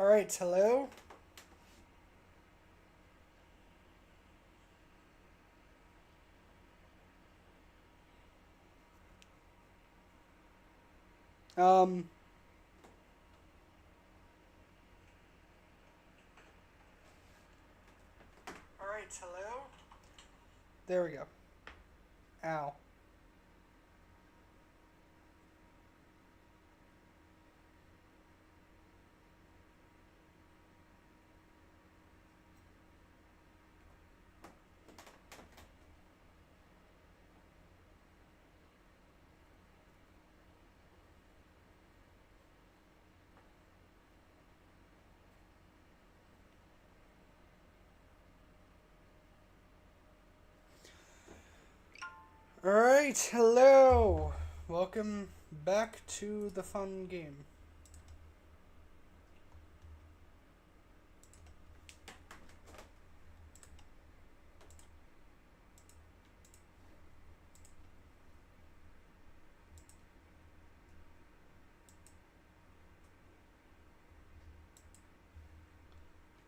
Alright, hello? Um, Alright, hello? There we go. Ow. Alright, hello! Welcome back to the fun game.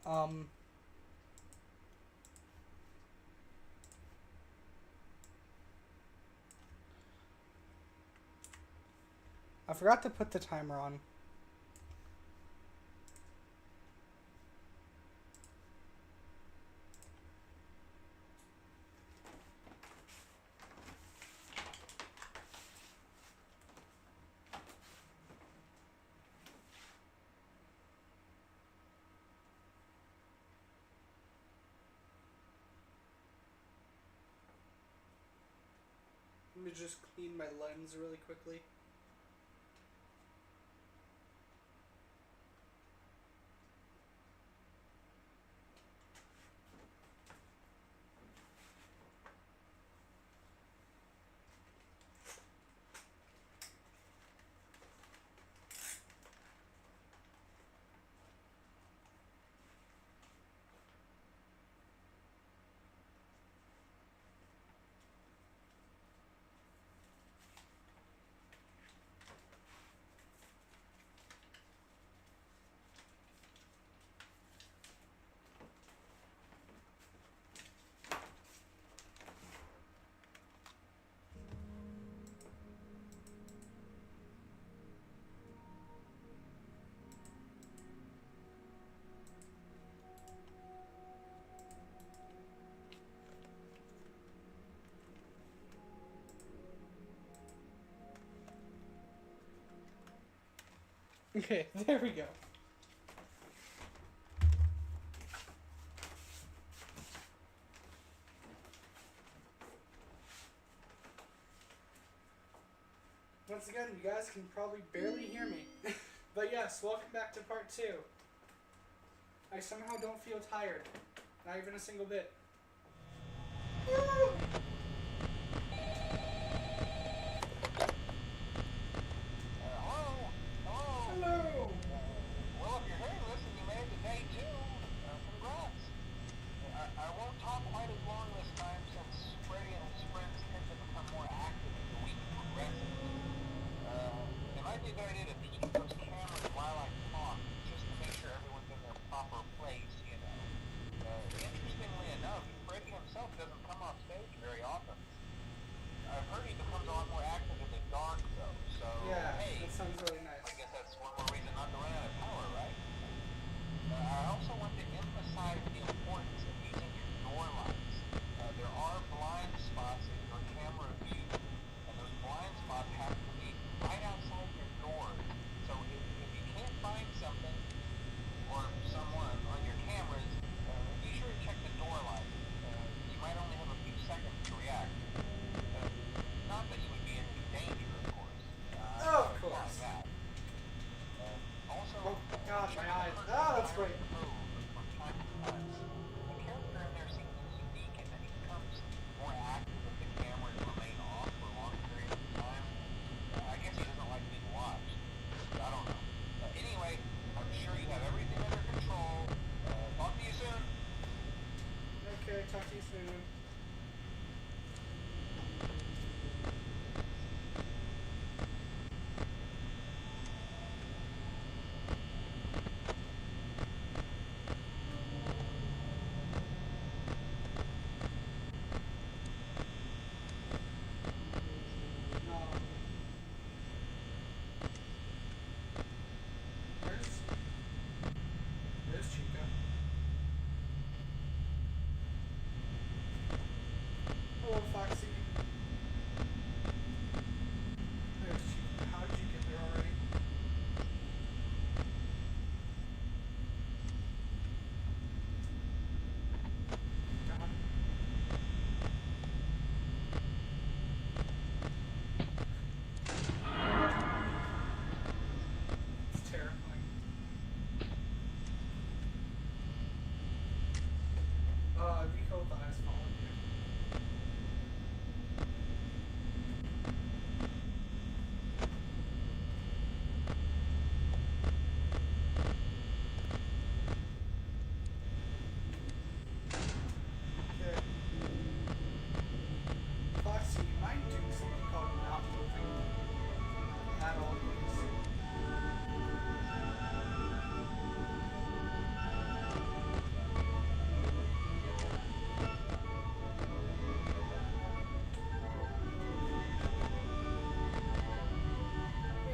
Um... I forgot to put the timer on. Let me just clean my lens really quickly. Okay, there we go. Once again, you guys can probably barely hear me. But yes, welcome back to part 2. I somehow don't feel tired. Not even a single bit. Woo! Hello! Well, if you're hearing this and you made it to day 2, congrats. I won't talk quite as long this time since Freddy and his friends tend to become more active as the week progresses. It might be a good idea to peek those cameras while I talk, just to make sure everyone's in their proper place, you know. Interestingly enough, Freddy himself doesn't come off stage very often. I've heard he becomes a lot more active in the dark, though, so Yeah, hey. that sounds really nice. I guess that's one more reason not to run out of power, right? I also want to emphasize the importance of using your door lights. There are blind spots in your camera view, and those blind spots have to be right outside your doors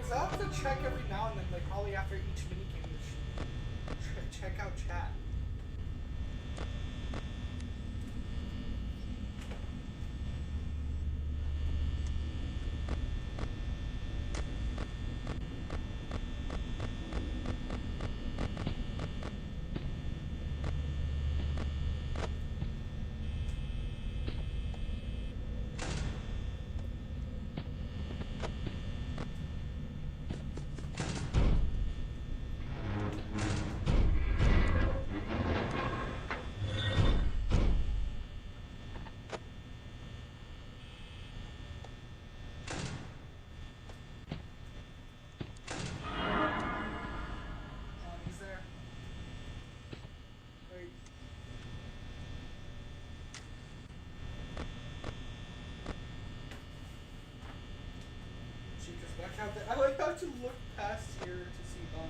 Because I have to check every now and then, like probably after each minigame, to check out chat. I like how to look past here to see Bonnie.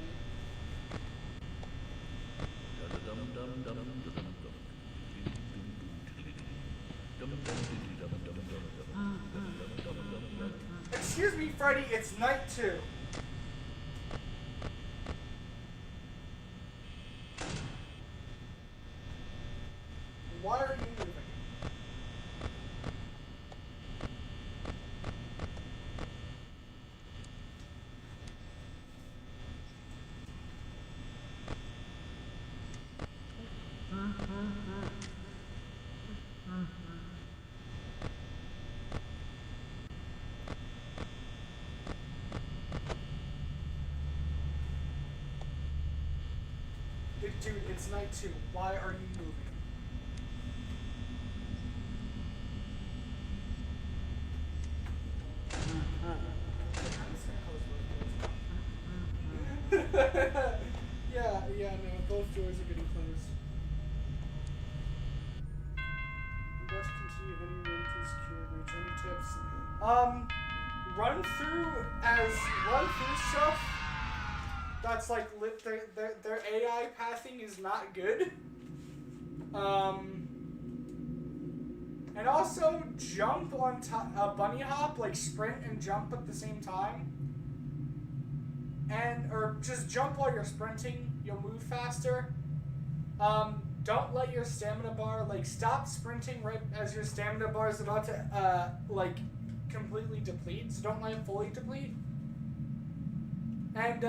Excuse me, Freddy, it's night 2. Why are you moving? Dude, it's night 2. Why are you moving? yeah, no, both doors are getting closed. I'm about to continue any run through secure reach. Any tips? Run through stuff. That's like their AI pathing is not good. And also jump on top, bunny hop, like sprint and jump at the same time. Or just jump while you're sprinting, you'll move faster. Don't let your stamina bar, like stop sprinting right as your stamina bar is about to, like completely deplete, so don't let it fully deplete. And,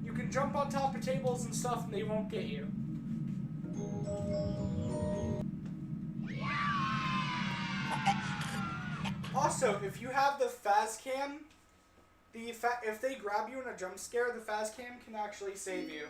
you can jump on top of tables and stuff and they won't get you. Also, if you have the fast cam, if they grab you in a jump scare, the fast cam can actually save you.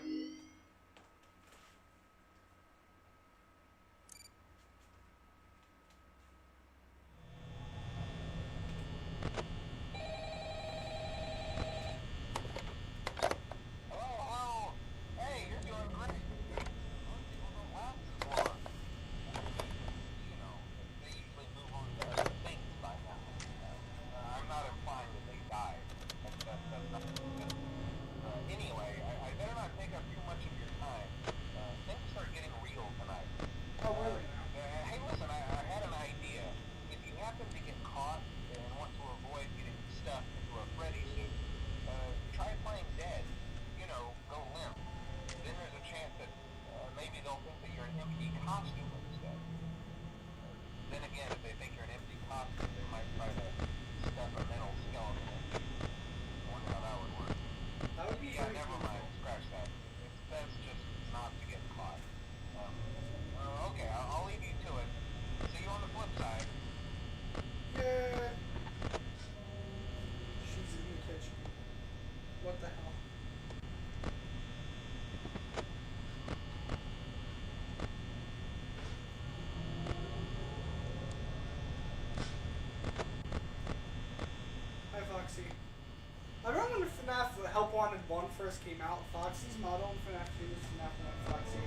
I remember when FNaF Help Wanted 1 first came out, Foxy's model in FNaF 2 was FNaF 1 Foxy.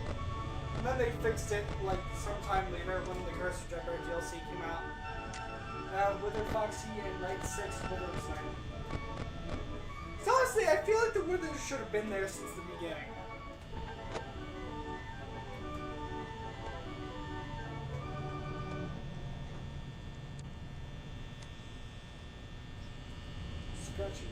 And then they fixed it like sometime later when the Curse of Deborah DLC came out. Wither Foxy and Night 6 Wither Sign. So honestly, I feel like the Wither should have been there since the beginning. Scratching.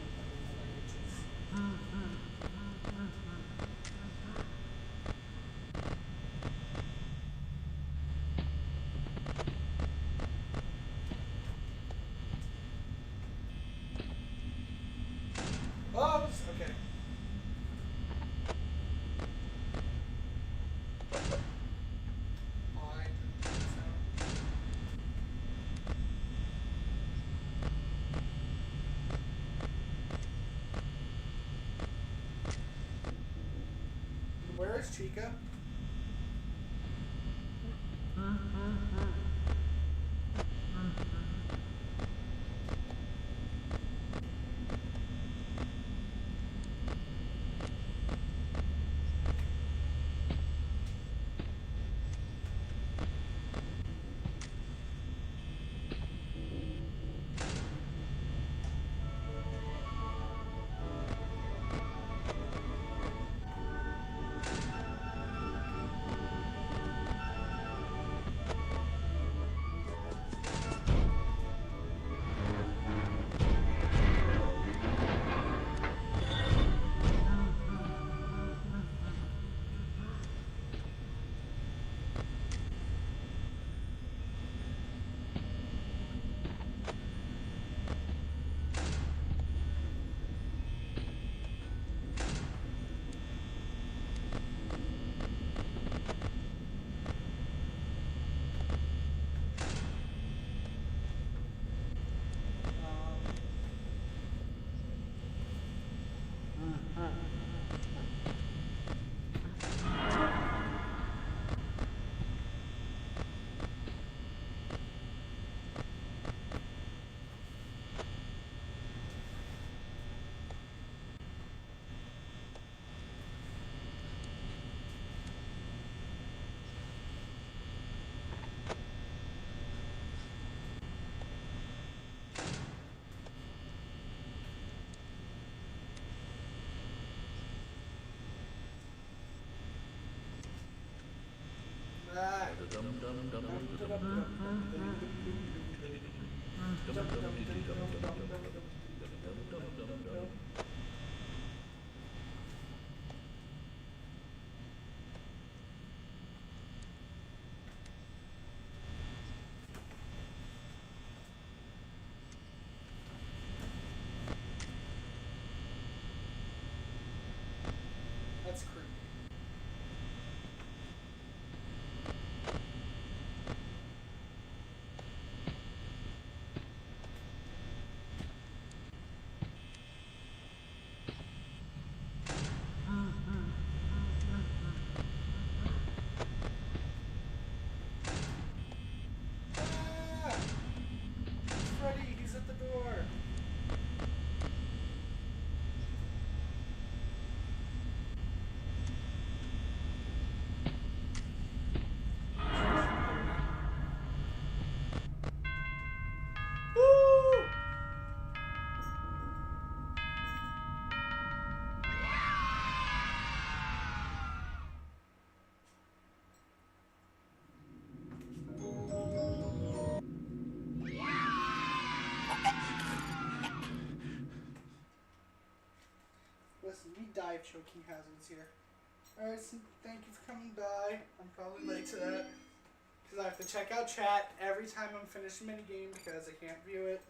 Oh, okay. Where is Chica? That's creepy. Ah! Freddy, he's at the door. Woo! Listen, we die of choking hazards here. Alright, so thank you for coming by. I'm probably late to that. Because I have to check out chat every time I'm finished a minigame because I can't view it.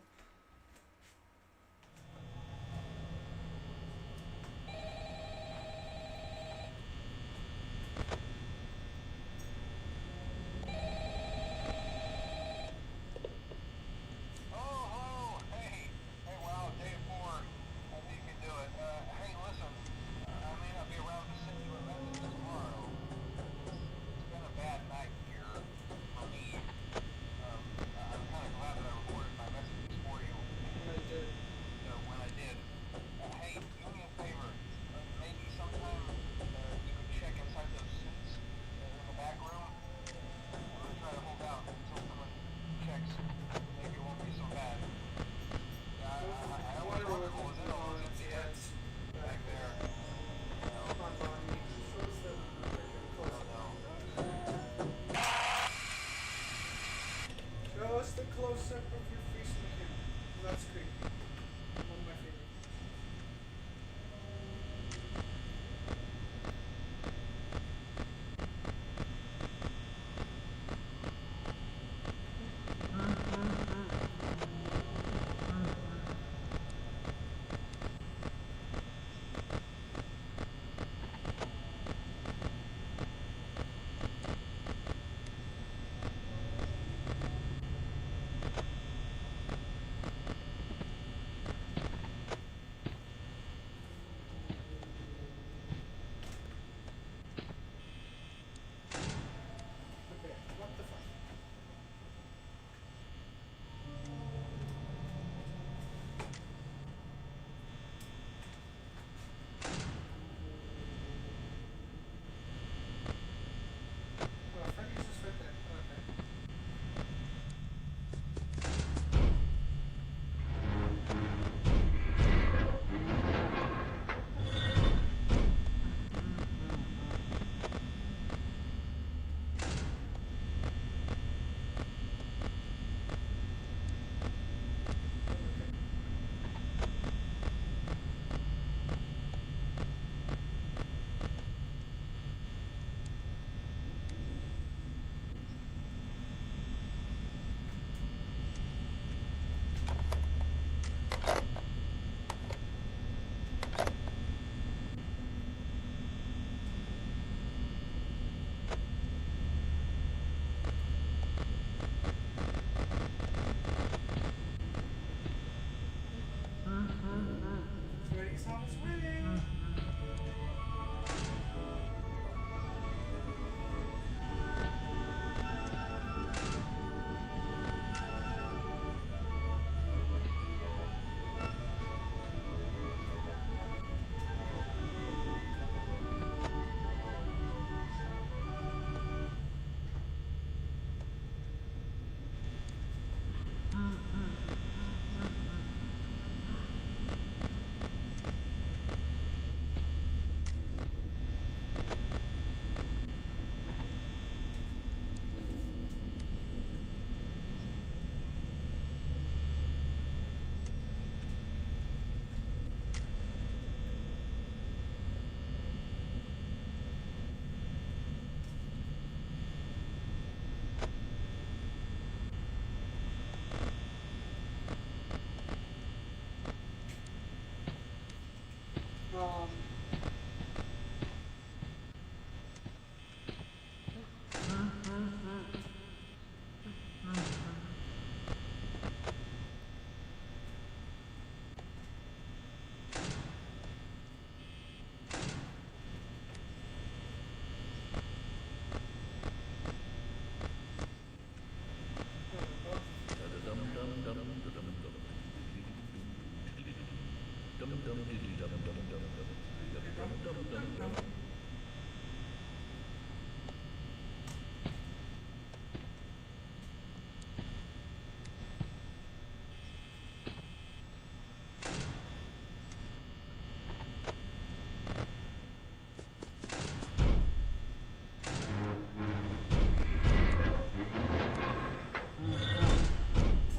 Um,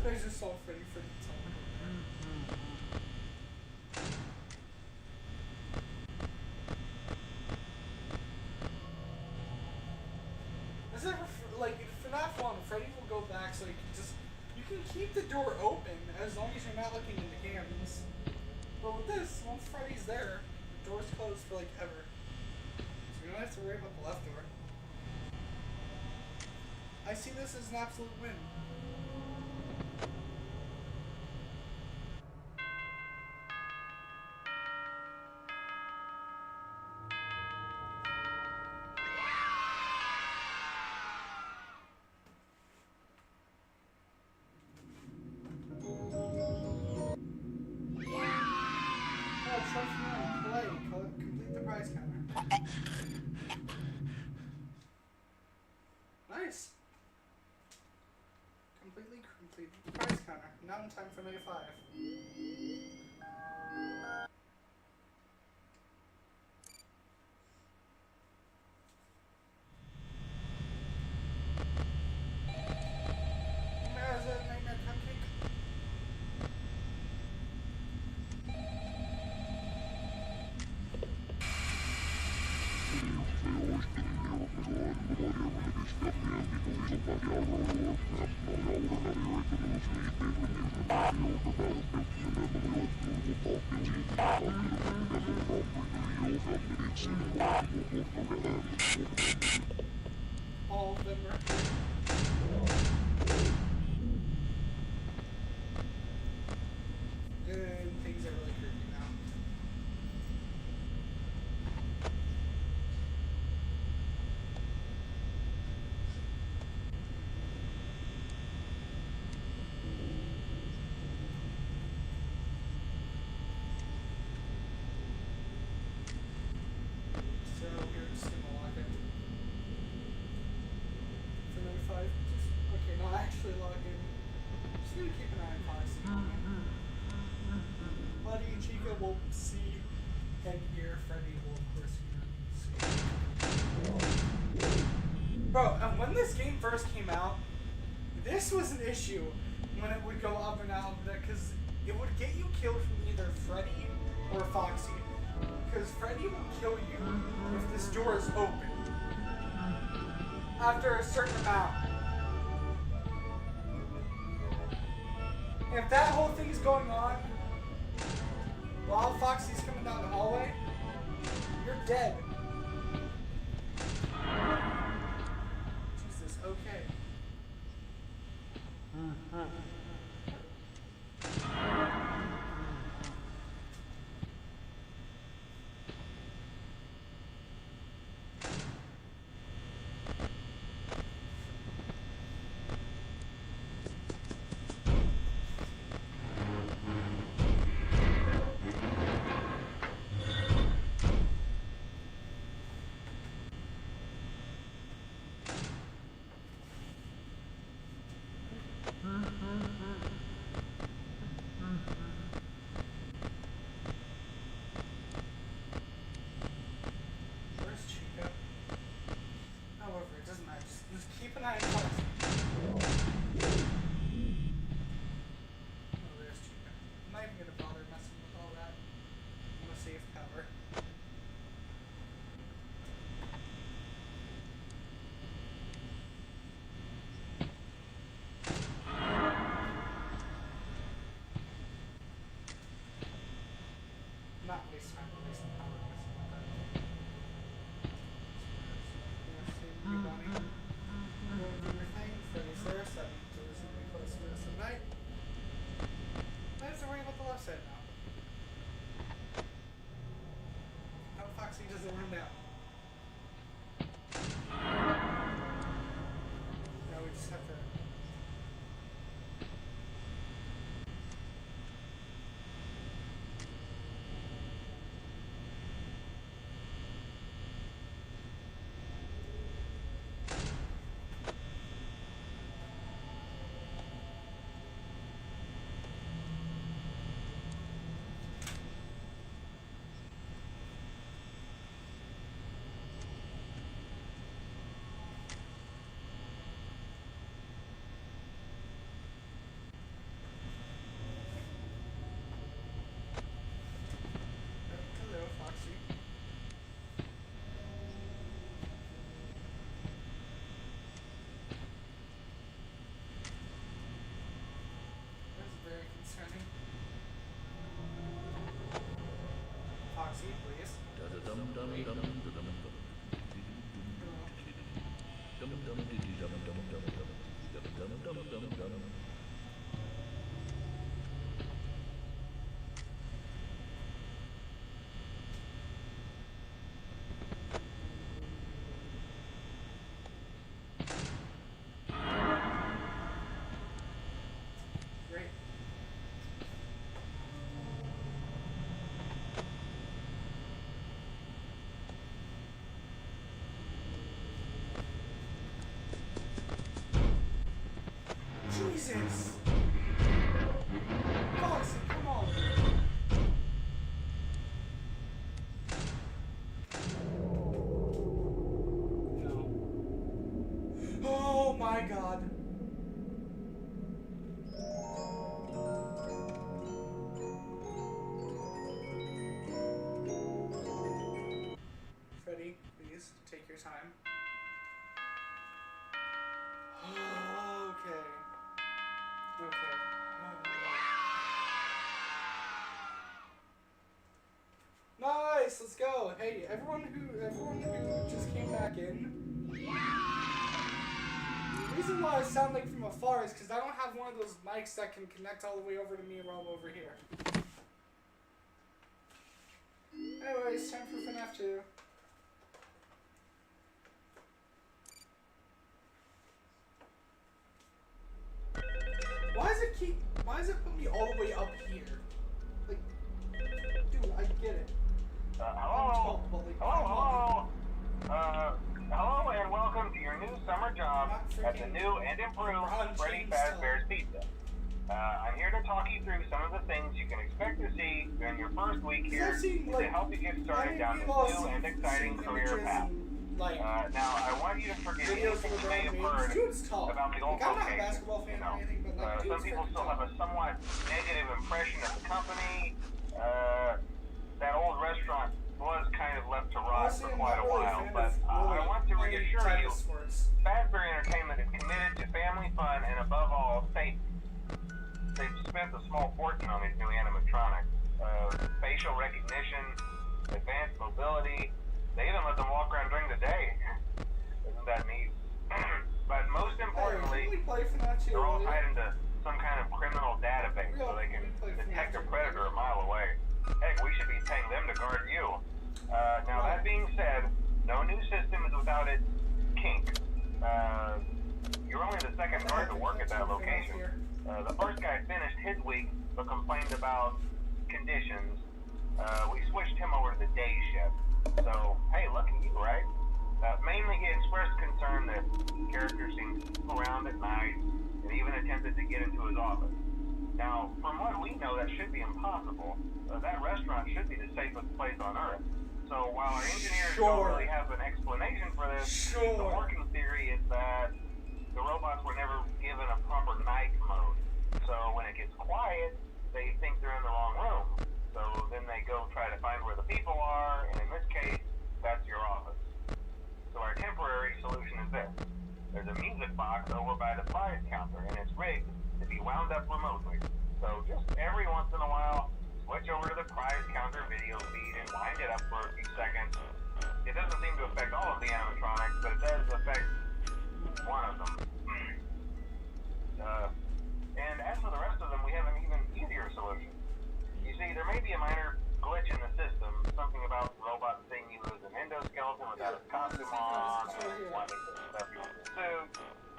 today's just so pretty for the time. Is it like FNaF 1, Freddy will go back so you can keep the door open as long as you're not looking in the cameras. But with this, once Freddy's there, the door's closed for like ever. So you don't have to worry about the left door. I see this as an absolute win. Complete the prize counter. Nice. Completely complete the prize counter. Now in time for night 5. There's a nightmare cupcake. All of them are and things are really creepy now. So we're just gonna log in. For night 5. Okay, not actually log in. Just gonna keep an eye on Foxy. Buddy and Chica will see and hear. Freddy will of course hear and see. Bro, when this game first came out, this was an issue when it would go up and out, because it would get you killed from either Freddy or Foxy. Because Freddy will kill you if this door is open after a certain amount. If that whole thing's going on while Foxy's coming down the hallway, you're dead. Jesus, okay. Not waste time, but waste some power. Doing your thing. Freddy's there, so I'm reasonably close to us at night. I have to worry about the left side now. How Foxy doesn't run down. Now we just have to. Hello, Foxy. That's very concerning. Foxy, please. Great. Jesus! Foxy, come on! No. Oh my god! Freddy, please take your time. Okay. Okay. Nice, let's go. Hey, everyone who just came back in. The reason why I sound like from afar is because I don't have one of those mics that can connect all the way over to me while I'm over here. Anyways, time for FNaF 2. Why does it put me all the way up here? Like, dude, I get it. Hello? Hello? Hello and welcome to your new summer job at the new and improved Freddy Fazbear's Pizza. I'm here to talk you through some of the things you can expect to see during your first week here to help you get started down this new and exciting career path. Now, I want you to forget anything you may have heard about the old location. Some people still have a somewhat negative impression of the company. That old restaurant was kind of left to rot for quite a while, but I want to reassure you, Fazbear Entertainment is committed to family fun and above all, safety. They've spent a small fortune on these new animatronics. Facial recognition, advanced mobility. They even let them walk around during the day. Isn't that neat? But most importantly, they're all tied into some kind of criminal database so they can detect a predator a mile away. Heck, we should be paying them to guard you. Now that being said, no new system is without its kink. You're only the second guard to work at that location. The first guy finished his week but complained about conditions. We switched him over to the day shift. So, hey, lucky you, right? Mainly he expressed concern that characters seemed to move around at night and even attempted to get into his office. Now, from what we know, that should be impossible. That restaurant should be the safest place on Earth. So while our engineers don't really have an explanation for this, the working theory is that the robots were never given a proper night mode. So when it gets quiet, they think they're in the wrong room. So then they go try to find where the people are, and in this case, that's your office. So our temporary solution is this. There's a music box over by the prize counter, and it's rigged to be wound up remotely. So just every once in a while, switch switch over to the prize counter video feed and wind it up for a few seconds. It doesn't seem to affect all of the animatronics, but it does affect one of them. And as for the rest of them, we have an even easier solution. You see, there may be a minor glitch in the system, something about the robot seeing you as an endoskeleton without a costume on, and wanting to stuff you in the suit.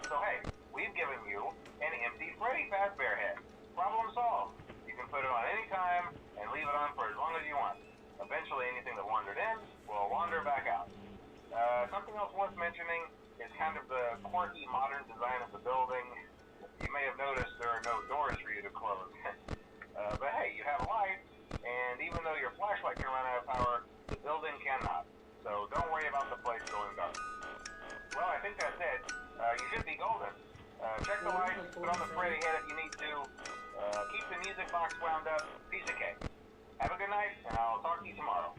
So hey, we've given you an empty Freddy Fazbear head. Problem solved. You can put it on any time and leave it on for as long as you want. Eventually, anything that wandered in will wander back out. Something else worth mentioning is kind of the quirky modern design of the building. You may have noticed there are no doors for you to close. But hey, you have a light, and even though your flashlight can run out of power, the building cannot. So don't worry about the place going dark. Well, I think that's it. You should be golden. Check the lights, put on the Freddy head if you need to. Keep the music box wound up. Piece of cake. Have a good night, and I'll talk to you tomorrow.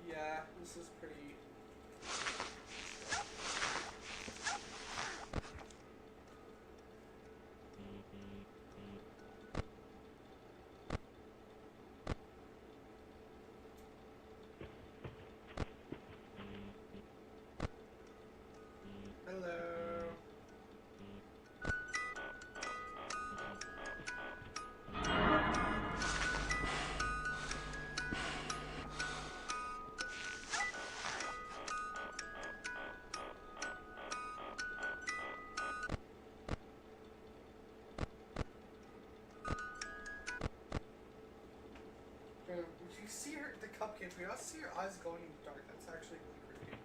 Yeah, this is pretty... Hello. You see her, the cupcakes, we also see her eyes glowing in the dark. That's actually really creepy.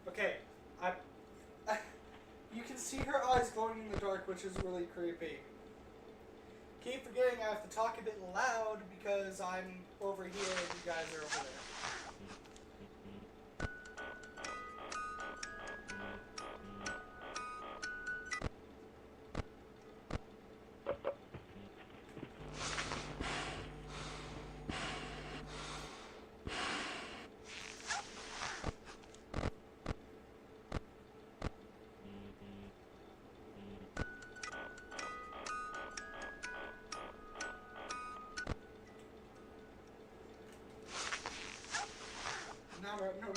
Okay, you can see her eyes glowing in the dark, which is really creepy. Keep forgetting I have to talk a bit loud because I'm over here and you guys are over there.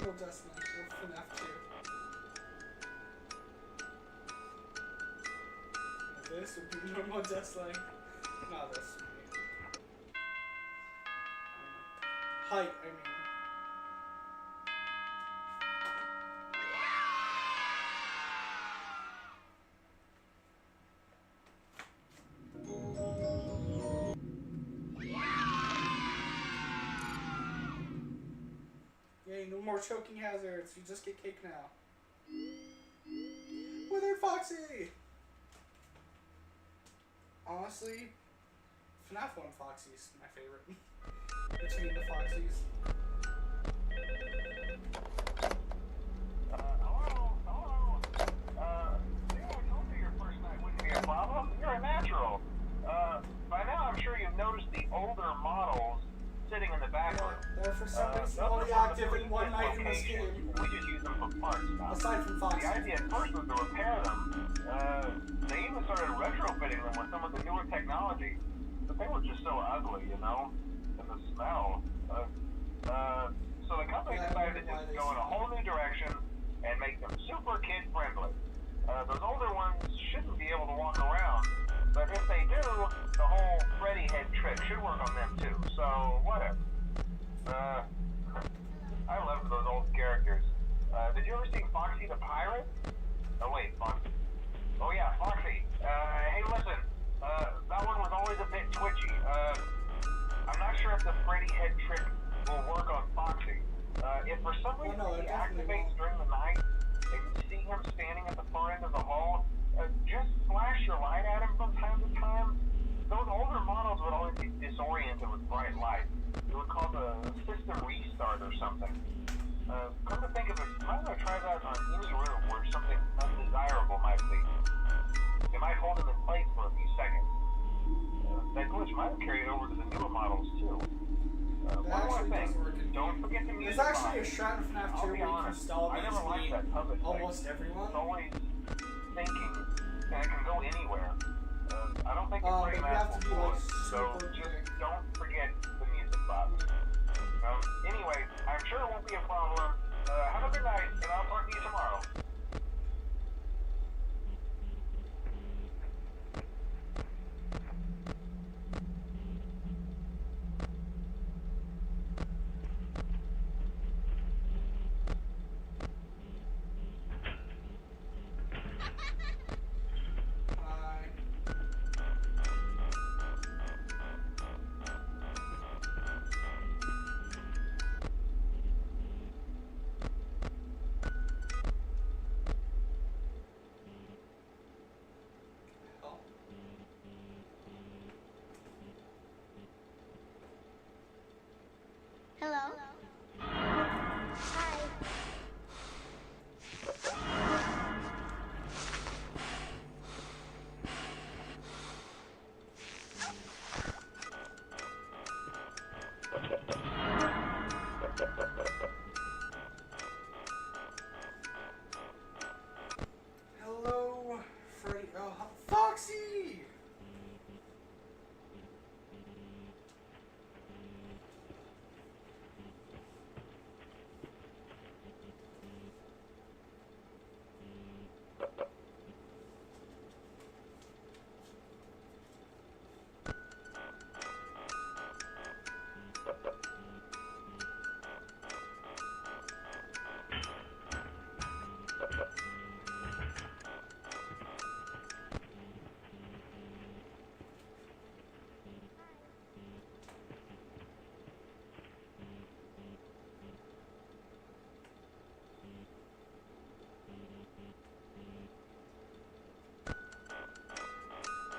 No Destiny, or FNaF 2. This would be no more Destiny. Not this. Height, I mean. No more choking hazards. You just get cake now. Wither Foxy! Honestly, FNaF 1 Foxy's my favorite. Between the Foxies. Hello? Yeah, I told you your first night wouldn't be a problem. You're a natural. By now I'm sure you've noticed the older models sitting in the back room. They're for some reason only active in one night in this game. We just use them for parts now. Aside from Foxy. The idea at first was to repair them. They even started retrofitting them with some of the newer technology. But they were just so ugly, you know? And the smell. So the company decided to just go in a whole new direction and make them super kid friendly. Those older ones shouldn't be able to walk around. But if they do, the whole Freddy head trick should work on them too, so whatever. I loved those old characters. Did you ever see Foxy the Pirate? Oh wait, Foxy. Oh yeah, Foxy. Hey listen, that one was always a bit twitchy. I'm not sure if the Freddy head trick will work on Foxy. If for some reason he activates during the night, and you see him standing at the far end of the hall, just flash your light at him from time to time. Those older models would always be disoriented with bright light. It would cause a system restart or something. Come to think of it, almost everyone. It's always thinking, and it can go anywhere. I don't think it's But very you have to be like so super just quick. don't forget the music box. Anyway, I'm sure it won't be a problem. Have a good night, and I'll talk to you tomorrow. Hi. Hell. Hello. Hi. Hello, Freddy. Oh, Foxy!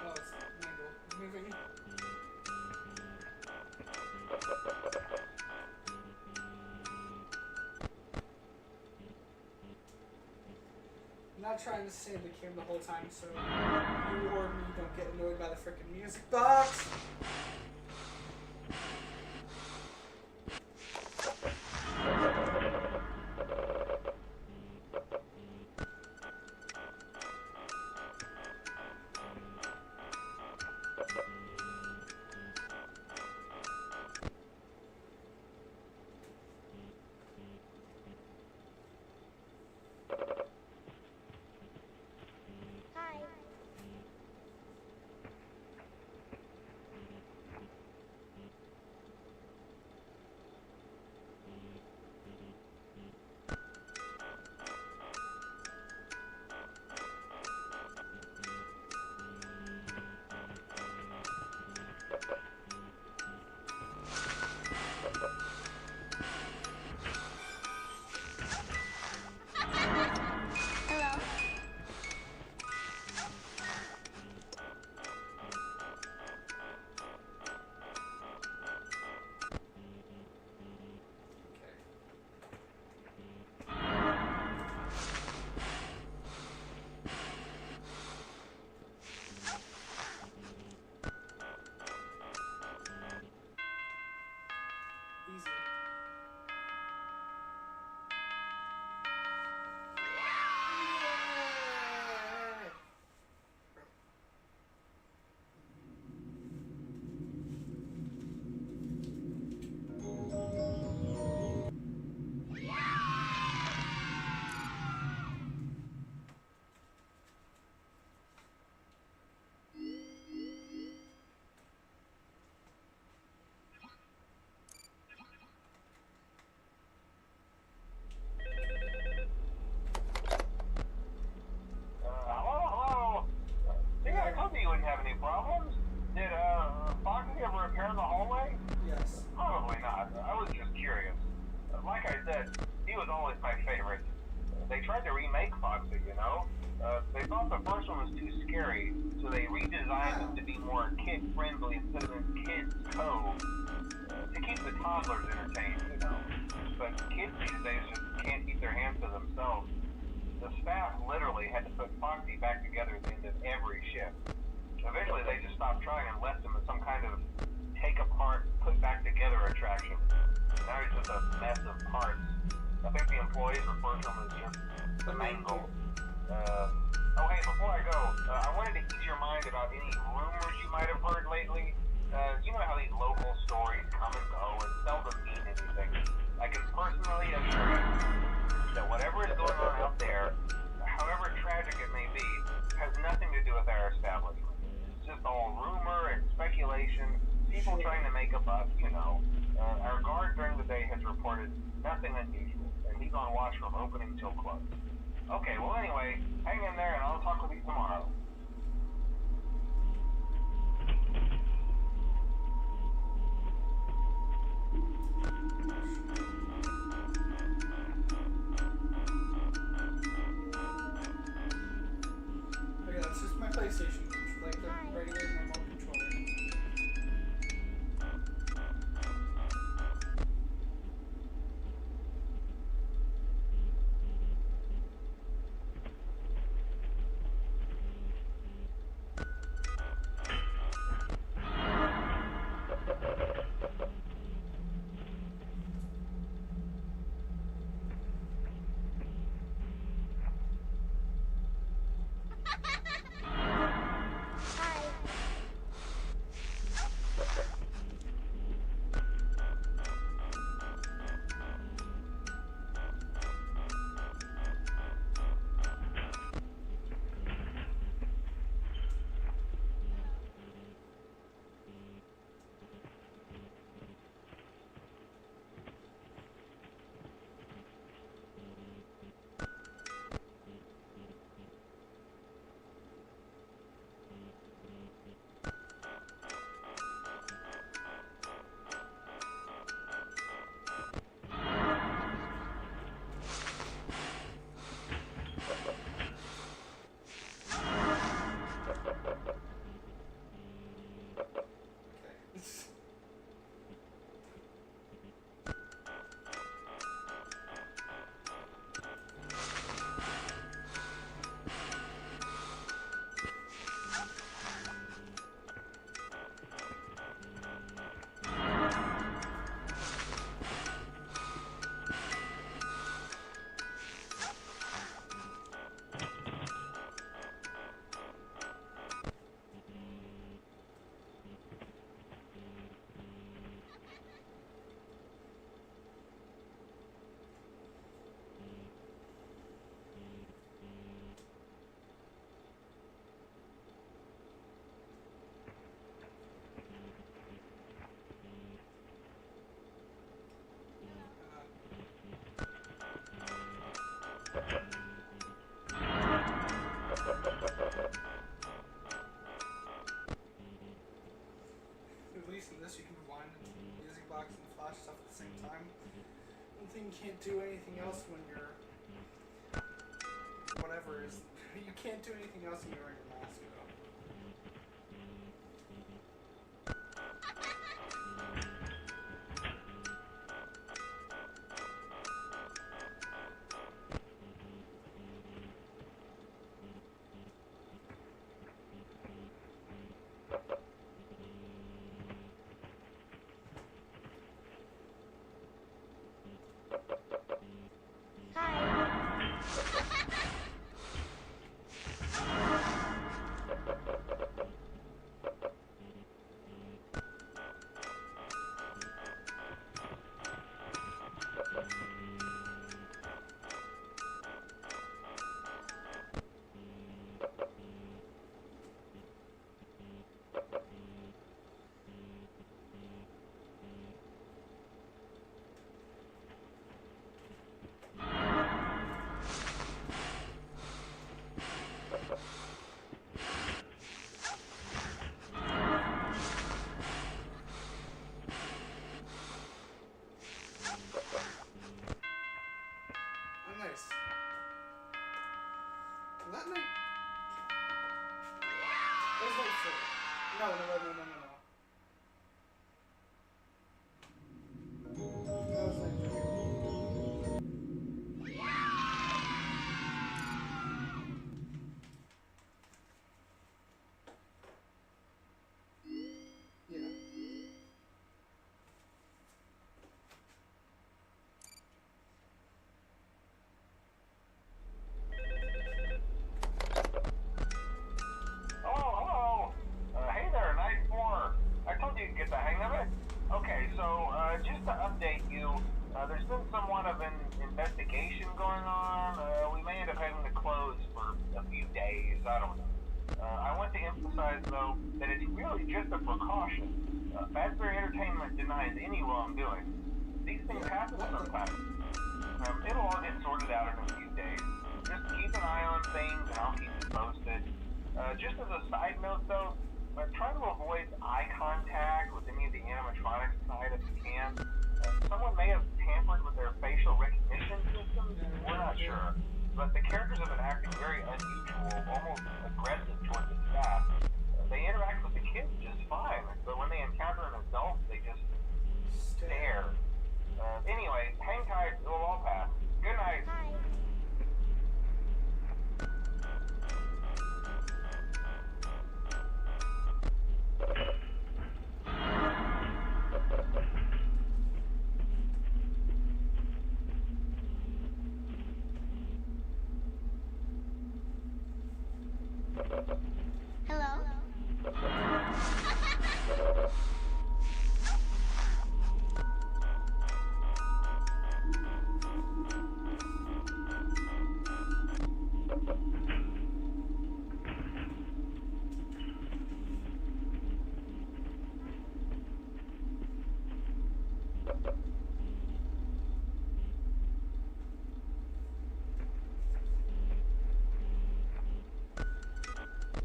Oh, it's Mangle moving. I'm not trying to save the game the whole time, so you or me don't get annoyed by the freaking music box. Hi. Hello. Easy. Yay! Hello? See, I told you you wouldn't have any problems. Did, Foxy ever appear in the hallway? Yes. Probably not. I was just curious. Like I said, he was always my favorite. They tried to remake Foxy, you know? They thought the first one was too scary, so they redesigned him to be more kid-friendly instead of in Kids Cove. To keep the toddlers entertained, you know. But kids these days just can't keep their hands to themselves. The staff literally had to put Foxy back together at the end of every shift. Eventually they just stopped trying and left him as some kind of take apart, put back together attraction. Now he's just a mess of parts. I think the employees refer to them as just the main goal. Oh hey, before I go, I wanted to ease your mind about any rumors you might have heard lately. You know how these local stories come and go and seldom mean anything. I can personally assure you that whatever is going on out there, however tragic it may be, has nothing to do with our establishment. It's just all rumor and speculation, people trying to make a buck, you know. Our guard during the day has reported nothing unusual, and he's on watch from opening till close. Okay, well anyway, hang in there and I'll talk with you tomorrow. Okay, that's just my PlayStation, like the regular normal controller. At least in this you can rewind the music box and the flash stuff at the same time. One thing you can't do anything else when you're whatever is you can't do anything else when you're wearing your mask though. Nice. That night. Where's night 4? No. That was night 3. Yeah. I want to emphasize, though, that it's really just a precaution. Fazbear Entertainment denies any wrongdoing. These things happen sometimes. It'll all get sorted out in a few days. Just keep an eye on things, and I'll keep you posted. Just as a side note, though, try to avoid eye contact with any of the animatronics tonight if you can. Someone may have tampered with their facial recognition systems. We're not sure. But the characters have been acting very unusual, almost aggressive towards the staff. They interact with the kids just fine, but when they encounter an adult, they just stare. Anyway, hang tight, it'll all pass. Good night. Hi. Hello.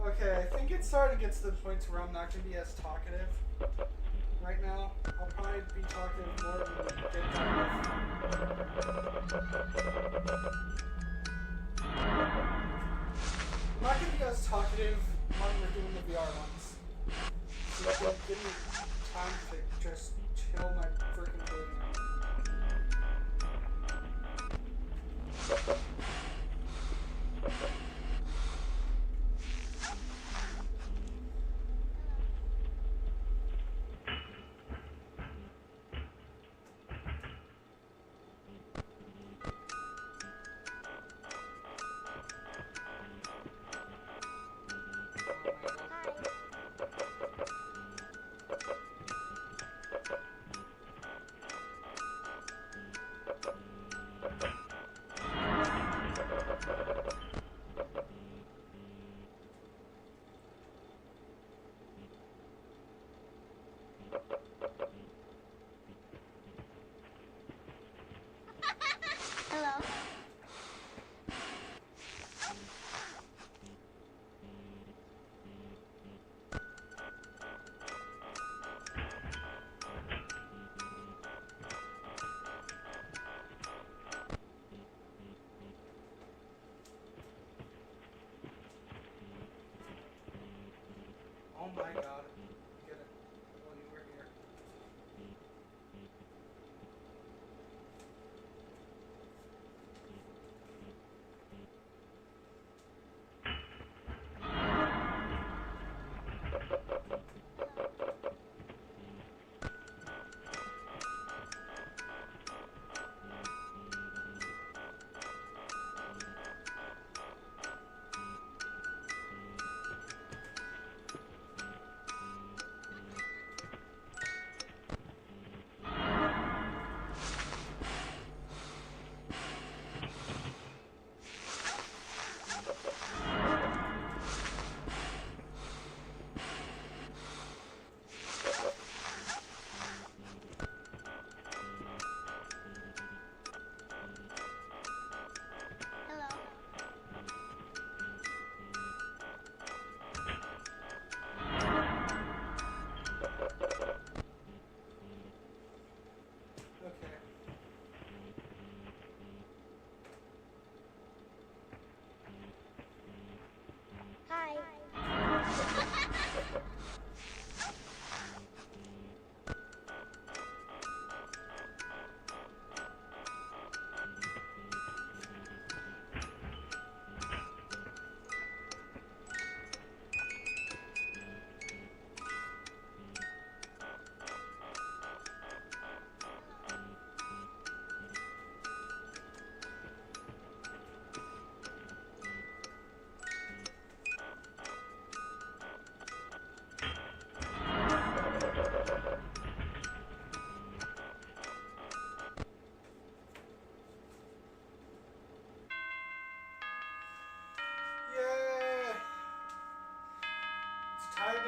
Okay, I think it's starting to get to the point where I'm not going to be as talkative right now. I'll probably be talkative more when we get done with. I'm not going to be as talkative when we're doing the VR ones. So give me time to just chill my freaking brain out.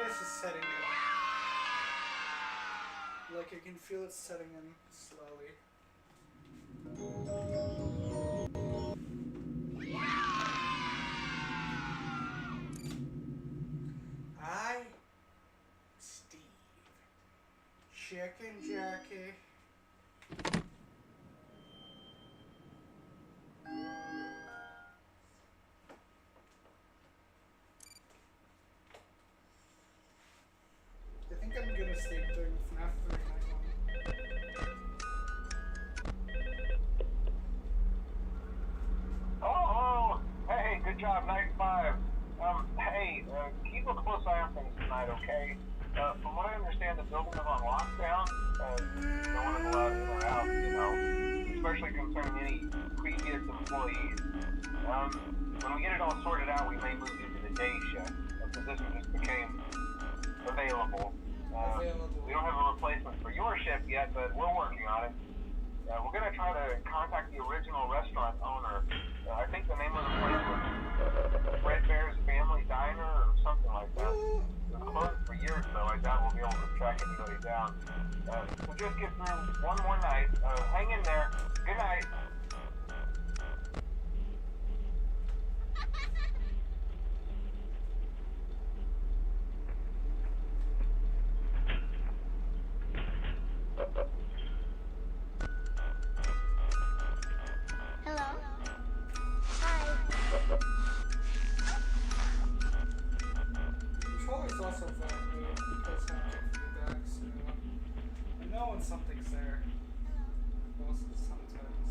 it is setting in. Like I can feel it setting in slowly. Hi, Steve. Chicken Jackie. I think I'm gonna sleep during FNaF 3 night one. Oh, hey, good job, night 5. Hey, keep a close eye on things tonight, okay? From what I understand, the building is on lockdown. No one is allowed in or out, you know, especially concerning any previous employees. When we get it all sorted out, we may move you to the day shift. A position just became available. We don't have a replacement for your shift yet, but we're working on it. We're going to try to contact the original restaurant owner. I think the name of the place was Red Bear's Family Diner or something like that. It was closed for years, though. I doubt we'll be able to track anybody down. So just get through one more night. Hang in there. Good night. Hello. Hi. Controller's also vibrating because I get feedback, so I know when something's there. Most sometimes.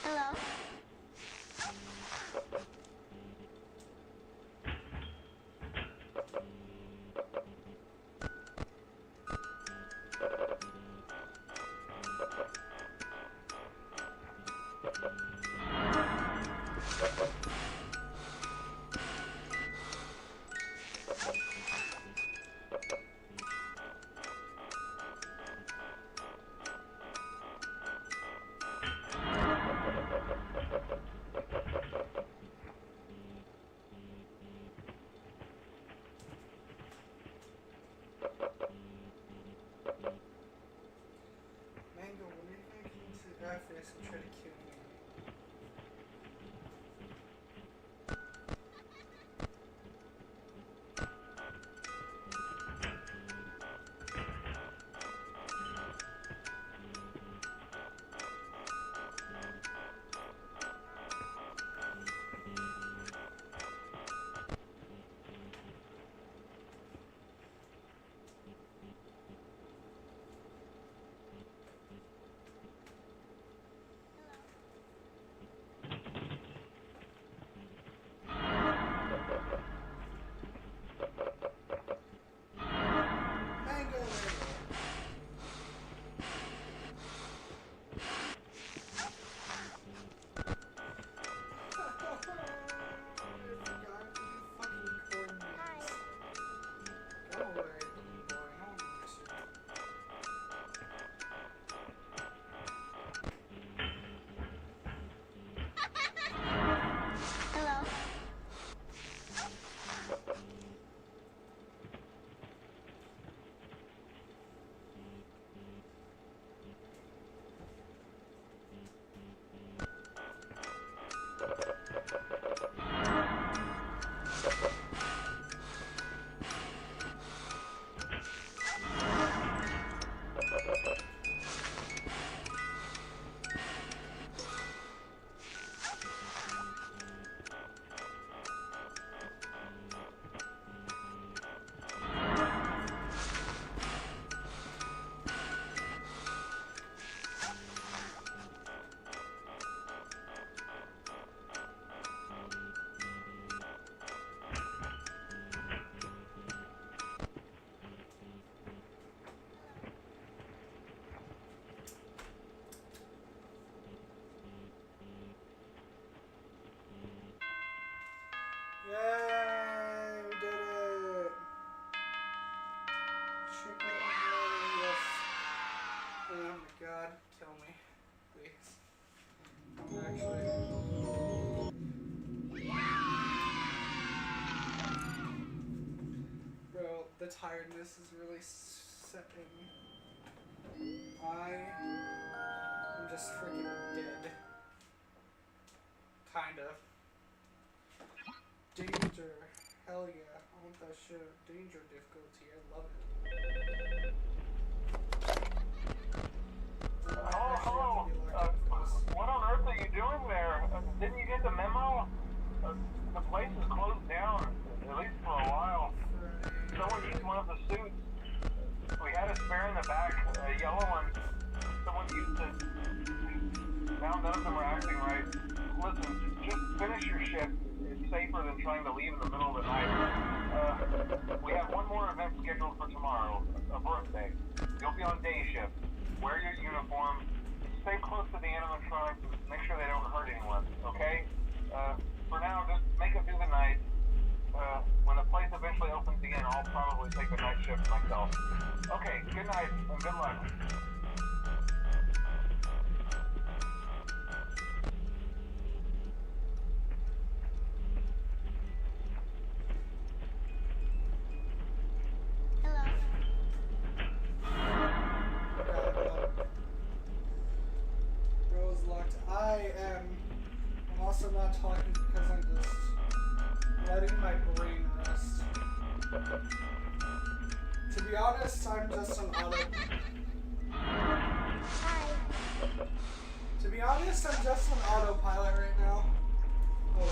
Hello. Mango, when are you gonna come into the office and try to kill me? tiredness is really setting. I am just freaking dead. Kind of. Danger. Hell yeah. I want that shit. Danger difficulty. I love it. Hello. What on earth are you doing there? Didn't you get the memo? The place is closed down, at least for a while. Someone used one of the suits. We had a spare in the back, a yellow one. Someone used it. Now none of them are acting right. Listen, just finish your shift. It's safer than trying to leave in the middle of the night. We have one more event scheduled for tomorrow, a birthday. You'll be on day shift. Wear your uniform. Stay close to the animatronics and make sure they don't hurt anyone, okay? For now, just make it through the night. When the place eventually opens again, I'll probably take the night shift myself. Okay, good night and good luck. Hello. Rose locked. I'm also not talking because I'm just letting my brain rest. To be honest, I'm just an auto. Hi. To be honest, I'm just an autopilot right now. Hold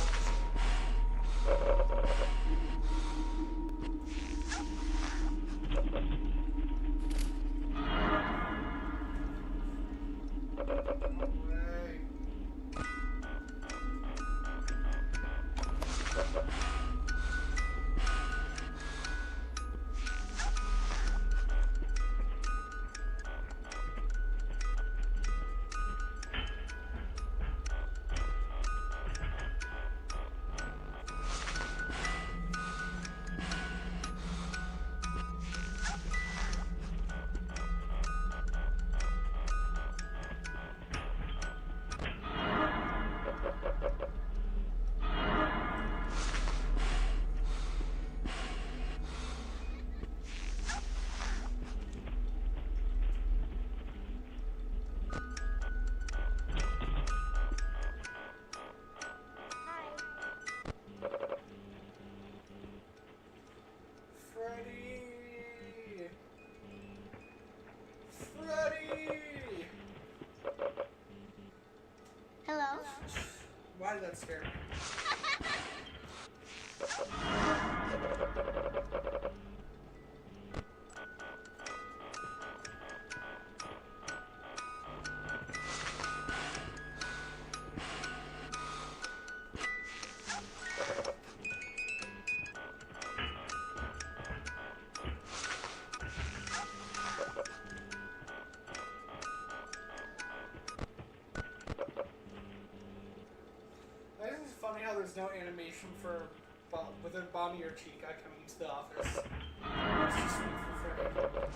Hello. Why did that scare me? I think it's funny how there's no animation for with a Bonnie or Chica coming into the office. It's just me for free.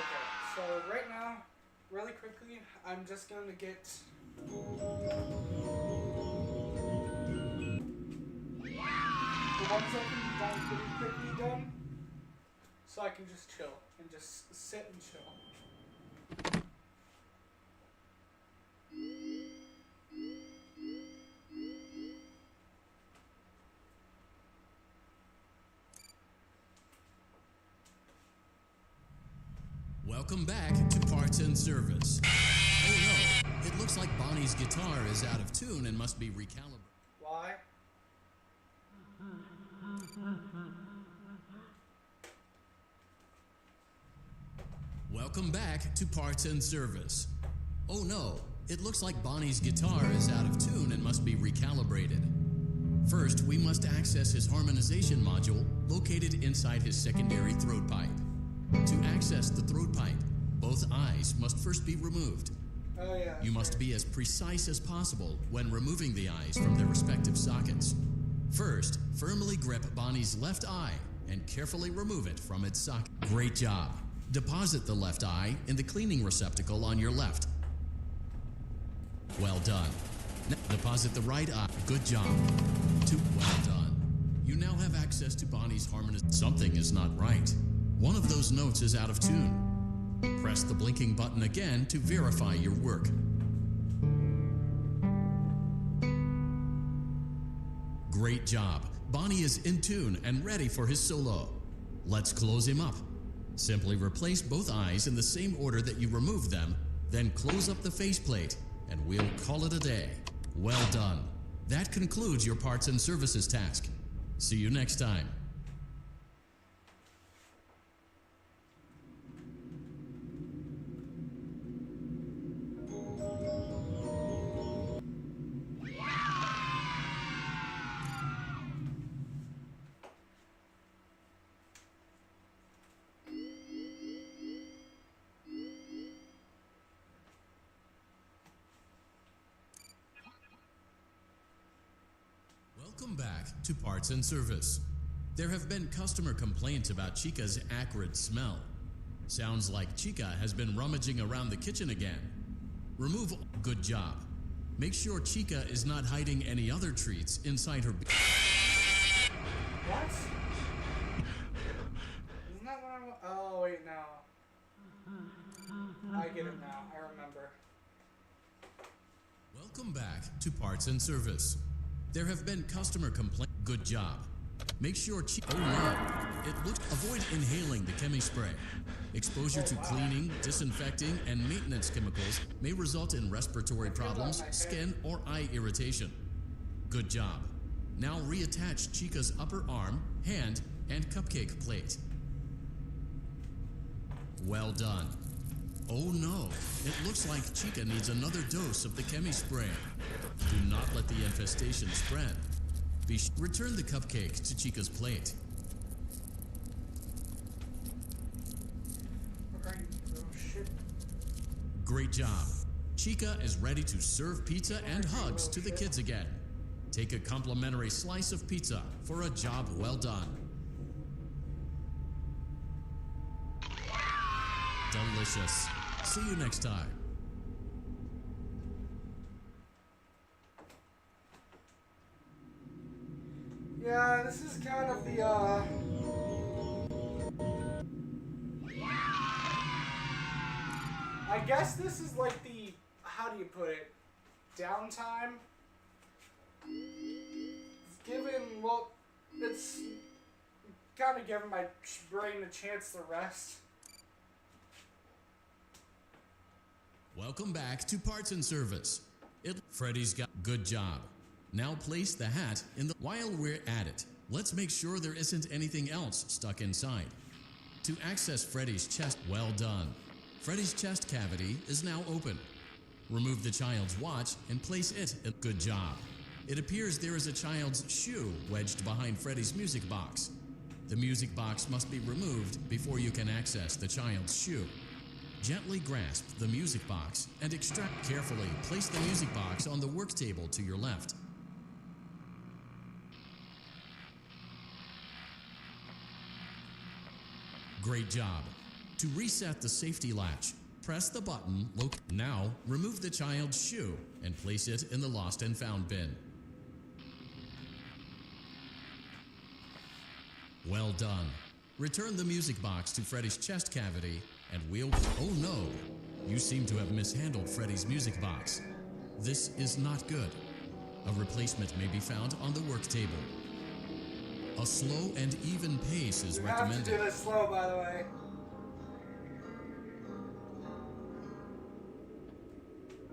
Okay, so right now, really quickly, I'm just going to get... The ones that can be done pretty quickly done, so I can just chill and just sit and chill. Welcome back to Parts and Service. Oh no, it looks like Bonnie's guitar is out of tune and must be recalibrated. Why? Welcome back to Parts and Service. Oh no, it looks like Bonnie's guitar is out of tune and must be recalibrated. First, we must access his harmonization module located inside his secondary throat pipe. To access the throat pipe, both eyes must first be removed. Oh yeah. You must be as precise as possible when removing the eyes from their respective sockets. First, firmly grip Bonnie's left eye and carefully remove it from its socket. Great job. Deposit the left eye in the cleaning receptacle on your left. Well done. Now deposit the right eye. Good job. Well done. You now have access to Bonnie's harmonization. Something is not right. One of those notes is out of tune. Press the blinking button again to verify your work. Great job. Bonnie is in tune and ready for his solo. Let's close him up. Simply replace both eyes in the same order that you removed them, then close up the faceplate, and we'll call it a day. Well done. That concludes your parts and services task. See you next time. Welcome back to Parts and Service. There have been customer complaints about Chica's acrid smell. Sounds like Chica has been rummaging around the kitchen again. Remove. Good job. Make sure Chica is not hiding any other treats inside her. What? Isn't that what I want? Oh, wait, now. I get it now. I remember. Welcome back to Parts and Service. There have been customer complaints. Good job. Make sure Oh no. Avoid inhaling the chemi spray. Exposure to cleaning, disinfecting, and maintenance chemicals may result in respiratory problems, skin, or eye irritation. Good job. Now reattach Chica's upper arm, hand, and cupcake plate. Well done. Oh no, it looks like Chica needs another dose of the chemi spray. Do not let the infestation spread. Return the cupcake to Chica's plate. Oh, shit. Great job. Chica is ready to serve pizza and hugs to the kids again. Take a complimentary slice of pizza for a job well done. Delicious. See you next time. Yeah, this is kind of the, I guess this is like the, how do you put it, downtime? Given, well, it's kind of giving my brain a chance to rest. Welcome back to Parts and Service. Freddy's got good job. Now place the hat in the... While we're at it, let's make sure there isn't anything else stuck inside. To access Freddy's chest, well done. Freddy's chest cavity is now open. Remove the child's watch and place it in... Good job. It appears there is a child's shoe wedged behind Freddy's music box. The music box must be removed before you can access the child's shoe. Gently grasp the music box and extract. Carefully place the music box on the work table to your left. Great job. To reset the safety latch, press the button. Now, remove the child's shoe and place it in the lost and found bin. Well done. Return the music box to Freddy's chest cavity and we'll... Oh no! You seem to have mishandled Freddy's music box. This is not good. A replacement may be found on the work table. A slow and even pace is recommended. You have to do this slow, by the way.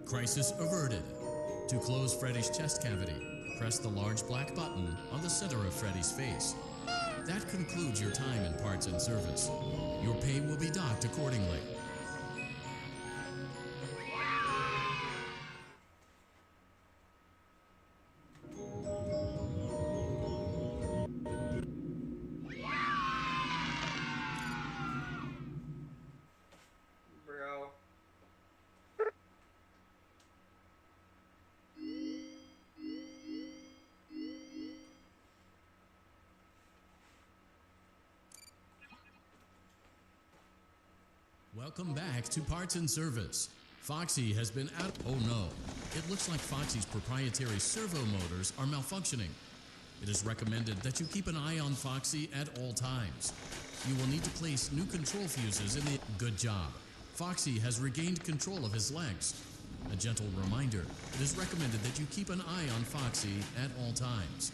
Crisis averted. To close Freddy's chest cavity, press the large black button on the center of Freddy's face. That concludes your time in parts and service. Your pay will be docked accordingly. Bro. Welcome back to Parts and Service. Foxy has been out. Oh no. It looks like Foxy's proprietary servo motors are malfunctioning. It is recommended that you keep an eye on Foxy at all times. You will need to place new control fuses in the... Good job. Foxy has regained control of his legs. A gentle reminder, it is recommended that you keep an eye on Foxy at all times.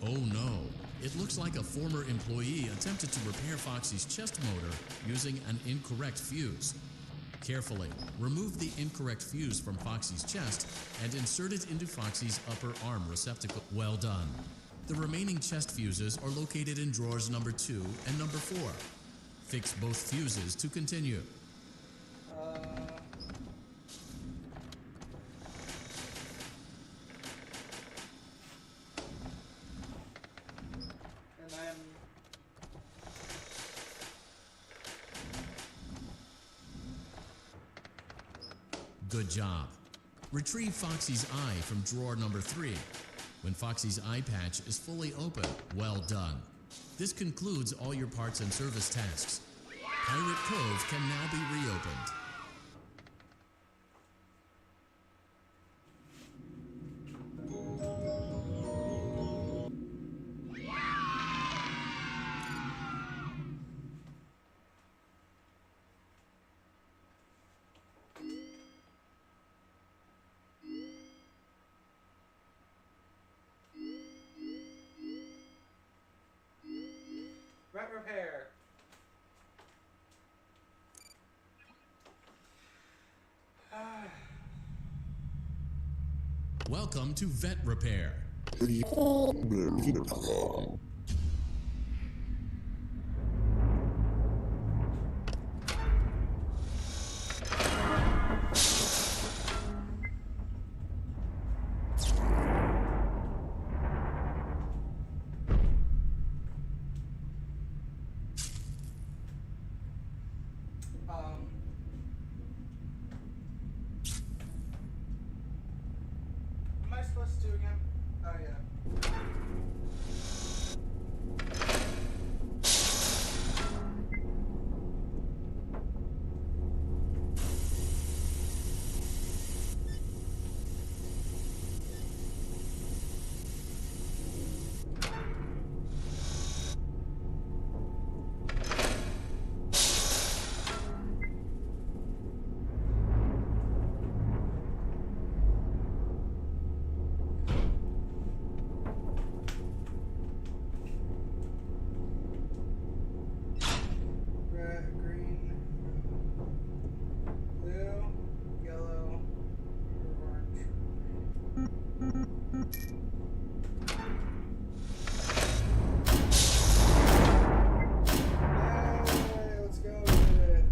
Oh no. It looks like a former employee attempted to repair Foxy's chest motor using an incorrect fuse. Carefully, remove the incorrect fuse from Foxy's chest and insert it into Foxy's upper arm receptacle. Well done. The remaining chest fuses are located in drawers number 2 and number 4. Fix both fuses to continue. And then... Good job. Retrieve Foxy's eye from drawer number 3. When Foxy's eye patch is fully open, well done. This concludes all your parts and service tasks. Pirate Cove can now be reopened. Vet repair. Welcome to Vet Repair. What am I supposed to do again? Oh yeah. Red, green, blue, yellow, orange. Yay, let's go with it.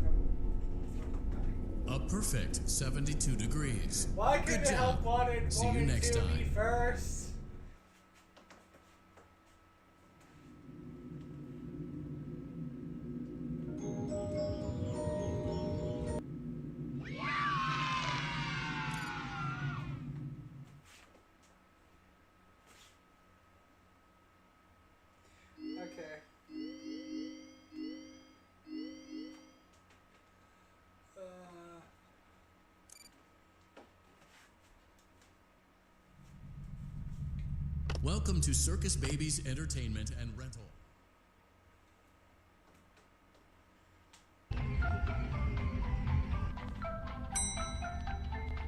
A perfect 72 degrees. Why Good couldn't it job. help wanted See you wanted next to time. be first? Okay. Welcome to Circus Babies Entertainment and Rental.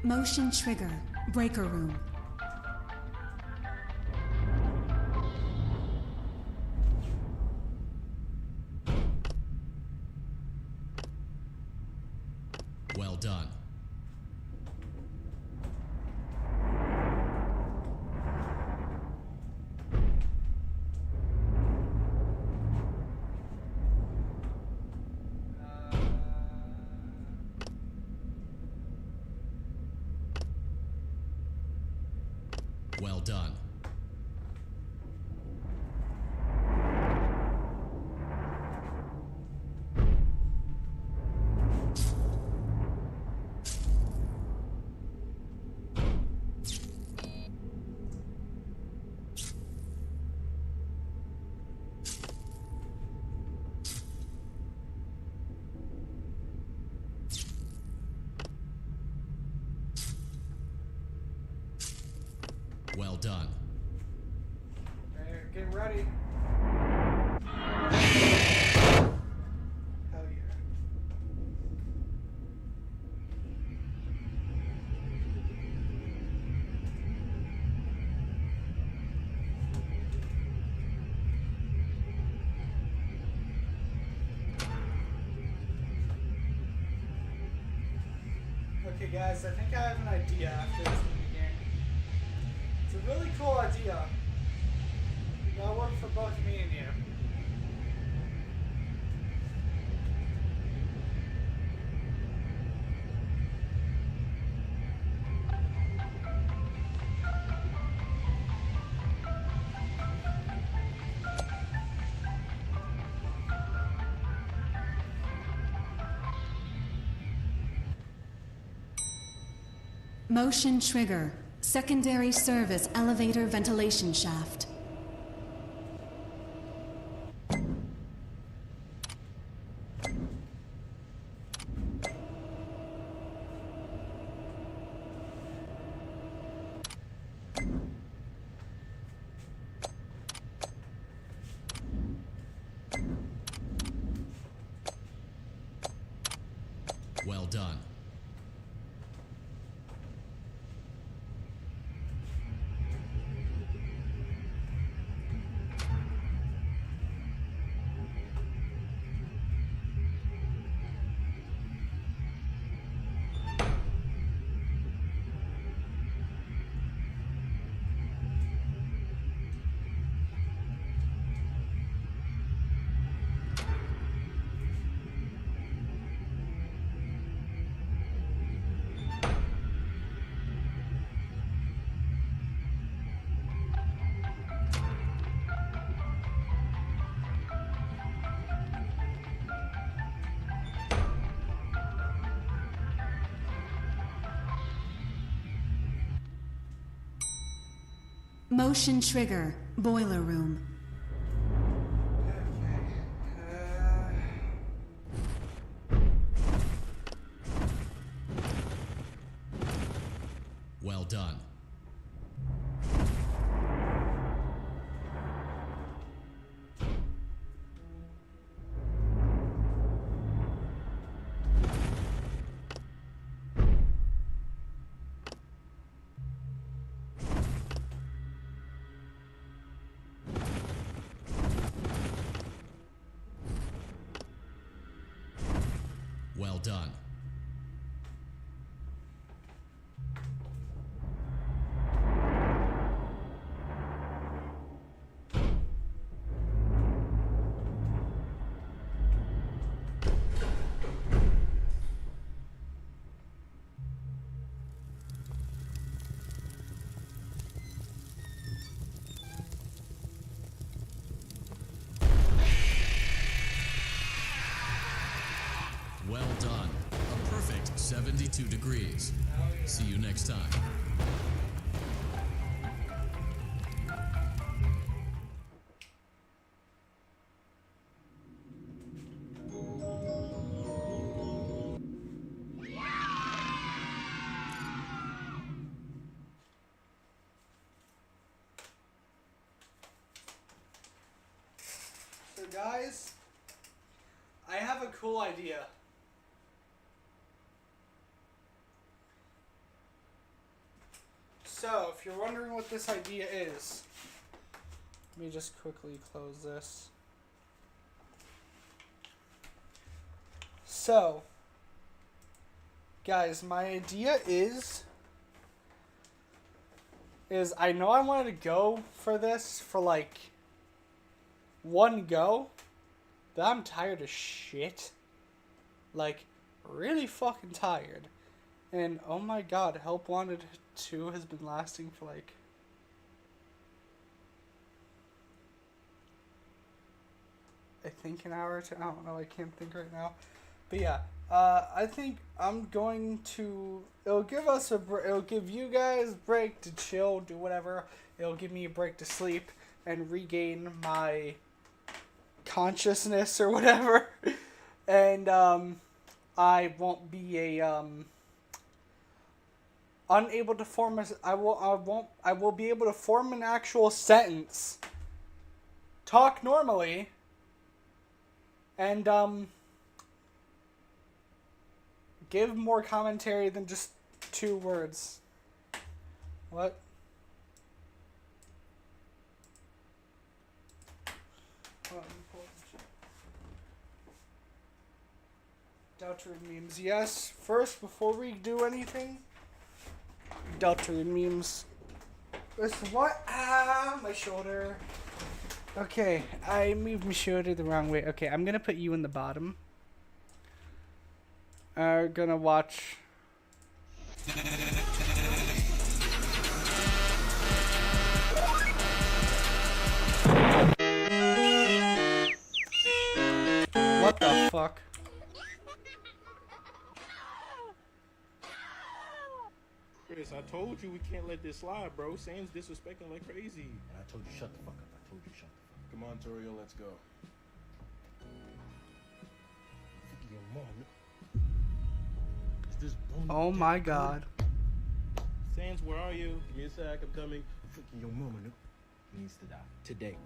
Motion trigger, breaker room. Well done. Well done. Well done. Get ready. Hell yeah. Okay guys, I think I have an idea after this mini game. It's a really cool idea. That'll work for both me and you. Motion trigger, secondary service elevator ventilation shaft. Well done. Motion trigger, boiler room. Well done. Well done. Well done. A perfect 72 degrees. See you next time. guys, I have a cool idea. So, if you're wondering what this idea is, let me just quickly close this. So, guys, my idea is I know I wanted to go for this for like one go, but I'm tired as shit. Like, really fucking tired. And oh my god, Help Wanted 2 has been lasting for like I think an hour or two. I don't know, I can't think right now. But yeah, I think I'm going to. It'll give us it'll give you guys a break to chill, do whatever. It'll give me a break to sleep and regain my consciousness or whatever. And I won't be unable to form a. I will be able to form an actual sentence. Talk normally. And give more commentary than just 2 words. What? Deltarune memes. Yes. First, before we do anything, Deltarune memes. Listen, what? Ah, my shoulder. Okay, I moved my shoulder the wrong way. Okay, I'm gonna put you in the bottom. Gonna watch. What the fuck? Chris, I told you we can't let this slide, bro. Sam's disrespecting like crazy. I told you shut the fuck up. I told you shut the fuck up. Come on, Torio, let's go. Your mom. Is this bum Oh my god. Sans, where are you? Give me a sec, I'm coming. Freaking your mama, nigga. He needs to die. Today.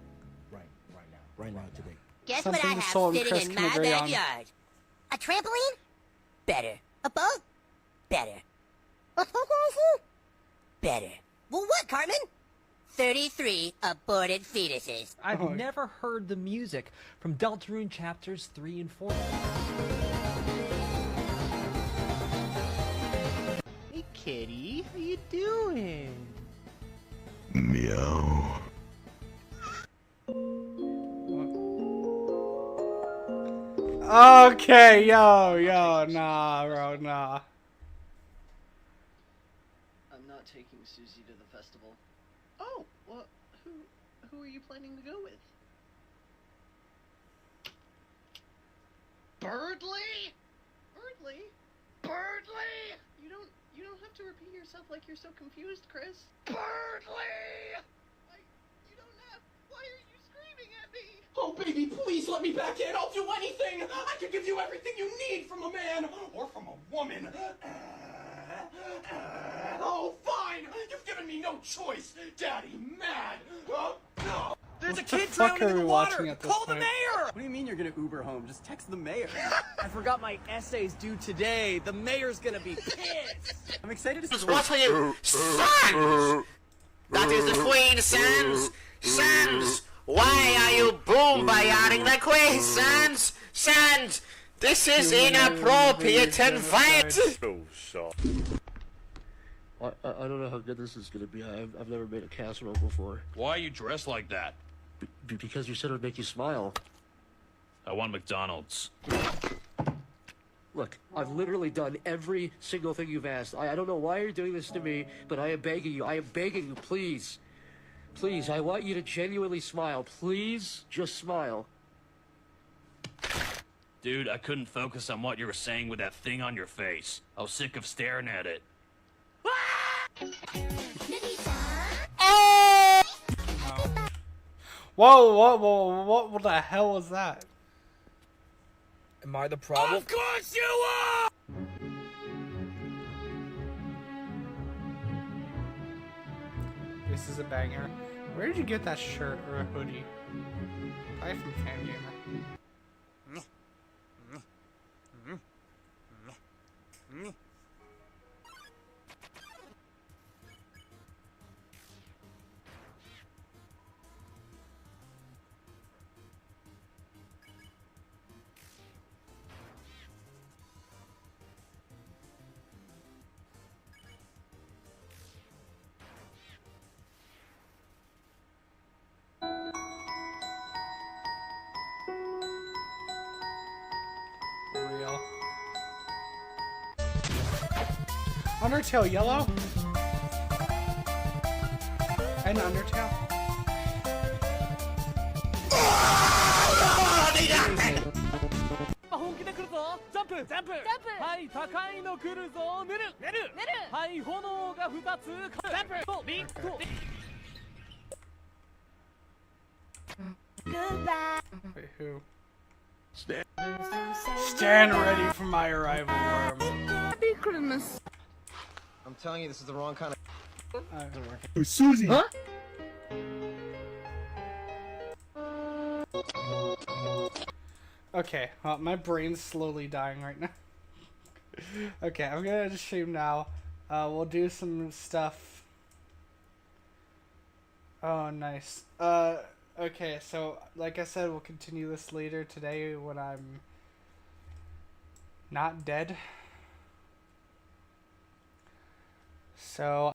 Right now. Right now, today. Guess Something what I Soul and have Chris sitting in can my agree on. backyard? A trampoline? Better. A boat? Better. Better. Well, what, Cartman? 33 aborted fetuses. I've never heard the music from Deltarune chapters 3 and 4. Hey kitty, how you doing? Meow. Okay, yo, nah, bro, nah. I'm not taking Susie to the festival. Oh, well, who are you planning to go with? Birdly? Birdly? Birdly! You don't have to repeat yourself like you're so confused, Chris. Birdly! You don't have. Why are you screaming at me? Oh, baby, please let me back in. I'll do anything. I can give you everything you need from a man or from a woman. Oh, fine. You've given me no choice, Daddy. Mad. No. There's What the fuck are we watching at this Call the point? mayor. What do you mean you're gonna Uber home? Just text the mayor. I forgot my essay's due today. The mayor's gonna be pissed. I'm excited to see What are you? Sans! That is the Queen, Sans! Sans! Why are you boom-bayarding the Queen, Sans? Sans! This is inappropriate and violent! I don't know how good this is gonna be. I've never made a casserole before. Why are you dressed like that? Because you said it would make you smile. I want McDonald's. Look, I've literally done every single thing you've asked. I don't know why you're doing this to me, but I am begging you. I am begging you, please. Please, I want you to genuinely smile. Please, just smile. Dude, I couldn't focus on what you were saying with that thing on your face. I was sick of staring at it. Whoa, what the hell was that? Am I the problem? Of course you are! This is a banger. Where did you get that shirt or a hoodie? Bye from Fangamer. Real. Undertale yellow? And Undertale? Wait, who? Stand ready for my arrival, worm. Happy Christmas. I'm telling you, this is the wrong kind of. Susie! Huh? Okay, well, my brain's slowly dying right now. Okay, I'm gonna just stream now. We'll do some stuff. Oh, nice. Okay, so, like I said, we'll continue this later today when I'm not dead. So